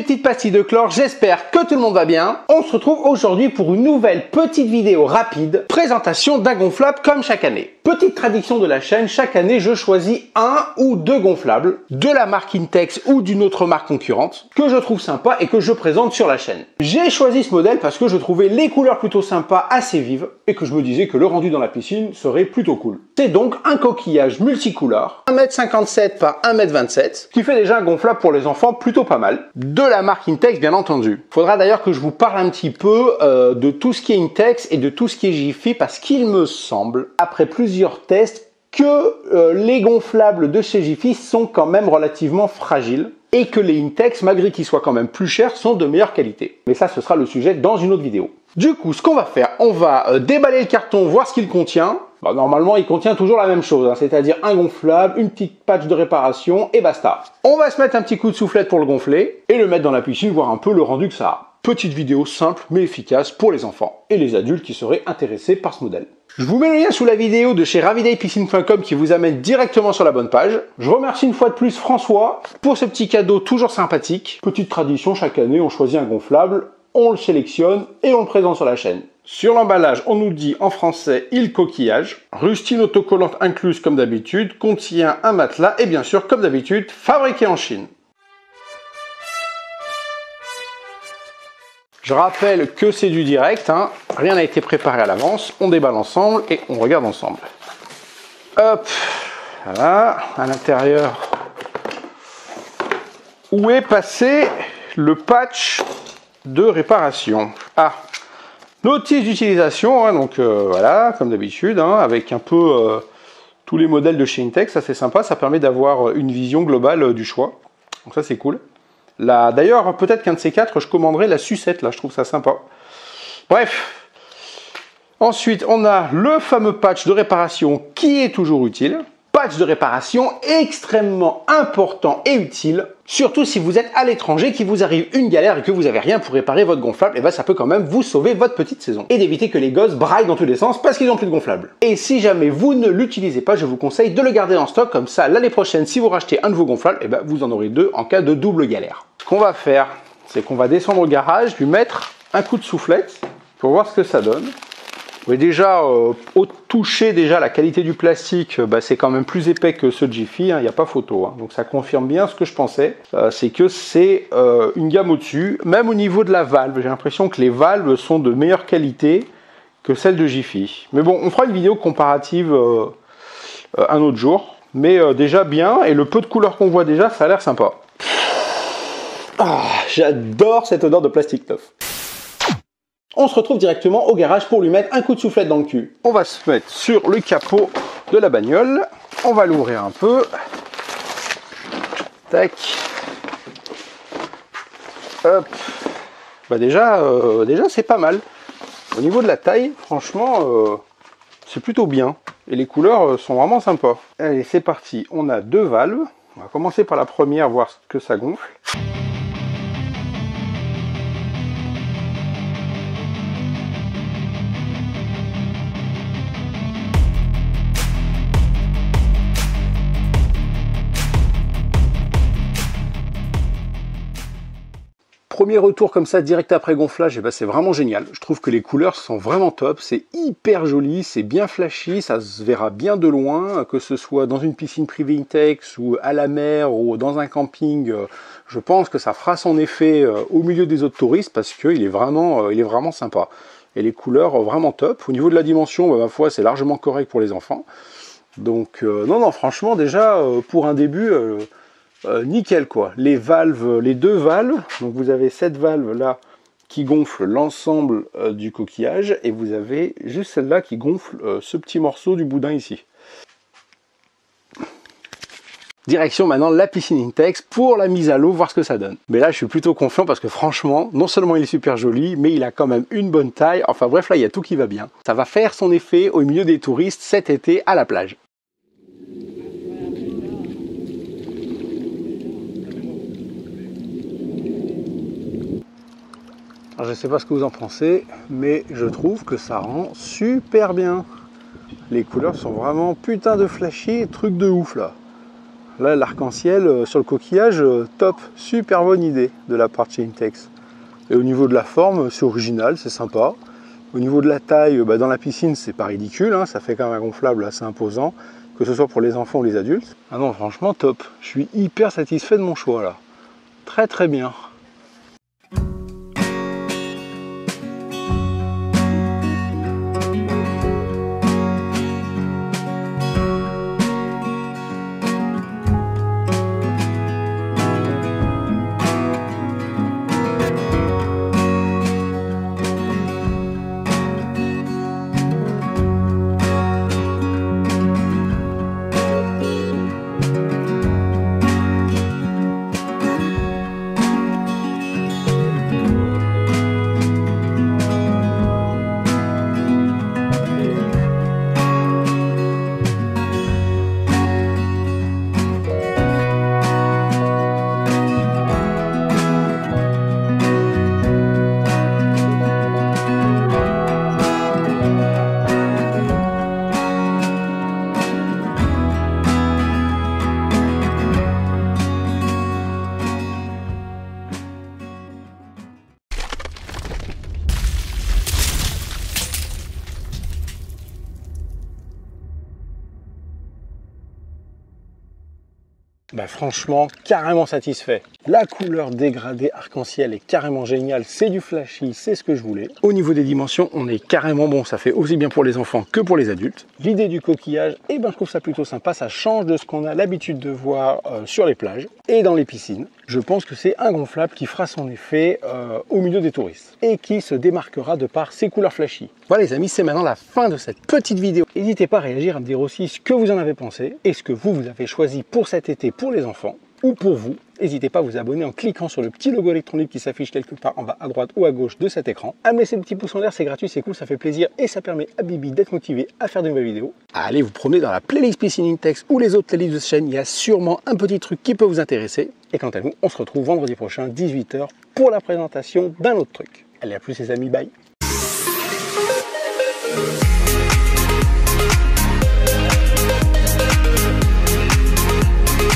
petites pastilles de chlore, j'espère que tout le monde va bien. On se retrouve aujourd'hui pour une nouvelle petite vidéo rapide, présentation d'un gonflable comme chaque année. Petite tradition de la chaîne, chaque année je choisis un ou deux gonflables de la marque Intex ou d'une autre marque concurrente que je trouve sympa et que je présente sur la chaîne. J'ai choisi ce modèle parce que je trouvais les couleurs plutôt sympas, assez vives et que je me disais que le rendu dans la piscine serait plutôt cool. C'est donc un coquillage multicouleur, 1m57 par 1m27, qui fait déjà un gonflable pour les enfants plutôt pas mal, de la marque Intex bien entendu. Faudra d'ailleurs que je vous parle un petit peu de tout ce qui est Intex et de tout ce qui est Jiffy parce qu'il me semble, après plusieurs tests, que les gonflables de chez Jiffy sont quand même relativement fragiles et que les Intex, malgré qu'ils soient quand même plus chers, sont de meilleure qualité. Mais ça, ce sera le sujet dans une autre vidéo. Du coup, ce qu'on va faire, on va déballer le carton, voir ce qu'il contient. Bah, normalement, il contient toujours la même chose, hein, c'est-à-dire un gonflable, une petite patch de réparation et basta. On va se mettre un petit coup de soufflette pour le gonfler et le mettre dans la piscine, voir un peu le rendu que ça a. Petite vidéo simple mais efficace pour les enfants et les adultes qui seraient intéressés par ce modèle. Je vous mets le lien sous la vidéo de chez ravydaypiscine.com qui vous amène directement sur la bonne page. Je remercie une fois de plus François pour ce petit cadeau toujours sympathique. Petite tradition, chaque année on choisit un gonflable, on le sélectionne et on le présente sur la chaîne. Sur l'emballage, on nous dit en français « il coquillage ». Rustine autocollante incluse comme d'habitude, contient un matelas et bien sûr, comme d'habitude, fabriqué en Chine. Je rappelle que c'est du direct, hein. Rien n'a été préparé à l'avance, on déballe ensemble et on regarde ensemble. Hop, voilà, à l'intérieur, où est passé le patch de réparation? Ah, notice d'utilisation, hein, donc voilà, comme d'habitude, hein, avec un peu tous les modèles de chez Intex, ça c'est sympa, ça permet d'avoir une vision globale du choix, donc ça c'est cool. D'ailleurs, peut-être qu'un de ces quatre, je commanderai la sucette, là, je trouve ça sympa. Bref. Ensuite, on a le fameux patch de réparation qui est toujours utile. Patch de réparation extrêmement important et utile, surtout si vous êtes à l'étranger, qu'il vous arrive une galère et que vous n'avez rien pour réparer votre gonflable, et ben ça peut quand même vous sauver votre petite saison. Et d'éviter que les gosses braillent dans tous les sens parce qu'ils n'ont plus de gonflable. Et si jamais vous ne l'utilisez pas, je vous conseille de le garder en stock, comme ça l'année prochaine, si vous rachetez un de vos gonflables, et ben vous en aurez deux en cas de double galère. Ce qu'on va faire, c'est qu'on va descendre au garage, lui mettre un coup de soufflette pour voir ce que ça donne. Vous voyez déjà, au toucher, déjà la qualité du plastique, bah, c'est quand même plus épais que ceux de Jiffy, hein, il n'y a pas photo. Hein. Donc ça confirme bien ce que je pensais, c'est que c'est une gamme au-dessus. Même au niveau de la valve, j'ai l'impression que les valves sont de meilleure qualité que celles de Jiffy. Mais bon, on fera une vidéo comparative un autre jour. Mais déjà bien, et le peu de couleur qu'on voit déjà, ça a l'air sympa. Ah, j'adore cette odeur de plastique neuf. On se retrouve directement au garage pour lui mettre un coup de soufflette dans le cul. On va se mettre sur le capot de la bagnole. On va l'ouvrir un peu. Tac. Hop. Bah déjà c'est pas mal. Au niveau de la taille, franchement, c'est plutôt bien. Et les couleurs sont vraiment sympas. Allez, c'est parti. On a deux valves. On va commencer par la première, voir ce que ça gonfle. Premier retour comme ça, direct après gonflage, et ben c'est vraiment génial. Je trouve que les couleurs sont vraiment top, c'est hyper joli, c'est bien flashy, ça se verra bien de loin, que ce soit dans une piscine privée Intex ou à la mer ou dans un camping. Je pense que ça fera son effet au milieu des autres touristes parce qu'il est vraiment sympa. Et les couleurs vraiment top. Au niveau de la dimension, bah, ma foi, c'est largement correct pour les enfants. Donc non, franchement, déjà pour un début... nickel quoi, les valves, les deux valves, donc vous avez cette valve là qui gonfle l'ensemble du coquillage et vous avez juste celle-là qui gonfle ce petit morceau du boudin ici. Direction maintenant la piscine Intex pour la mise à l'eau, voir ce que ça donne. Mais là je suis plutôt confiant parce que franchement, non seulement il est super joli, mais il a quand même une bonne taille, enfin bref là il y a tout qui va bien. Ça va faire son effet au milieu des touristes cet été à la plage. Alors, je ne sais pas ce que vous en pensez, mais je trouve que ça rend super bien. Les couleurs sont vraiment putain de flashy, truc de ouf là. Là, l'arc-en-ciel sur le coquillage, top, super bonne idée de la part de chez Intex. Et au niveau de la forme, c'est original, c'est sympa. Au niveau de la taille, dans la piscine, c'est pas ridicule, hein, ça fait quand même un gonflable assez imposant, que ce soit pour les enfants ou les adultes. Ah non, franchement, top. Je suis hyper satisfait de mon choix là. Très très bien. Franchement, carrément satisfait. La couleur dégradée arc-en-ciel est carrément géniale, c'est du flashy, c'est ce que je voulais. Au niveau des dimensions, on est carrément bon, ça fait aussi bien pour les enfants que pour les adultes. L'idée du coquillage, je trouve ça plutôt sympa, ça change de ce qu'on a l'habitude de voir sur les plages et dans les piscines. Je pense que c'est un gonflable qui fera son effet au milieu des touristes et qui se démarquera de par ses couleurs flashy. Voilà les amis, c'est maintenant la fin de cette petite vidéo. N'hésitez pas à réagir, à me dire aussi ce que vous en avez pensé et ce que vous avez choisi pour cet été pour les enfants ou pour vous. N'hésitez pas à vous abonner en cliquant sur le petit logo électronique qui s'affiche quelque part en bas à droite ou à gauche de cet écran. À me laisser le petit pouce en l'air, c'est gratuit, c'est cool, ça fait plaisir et ça permet à Bibi d'être motivé à faire de nouvelles vidéos. Allez vous promener dans la playlist Piscine Intex ou les autres playlists de cette chaîne, il y a sûrement un petit truc qui peut vous intéresser. Et quant à nous, on se retrouve vendredi prochain, 18 h, pour la présentation d'un autre truc. Allez, à plus les amis, bye.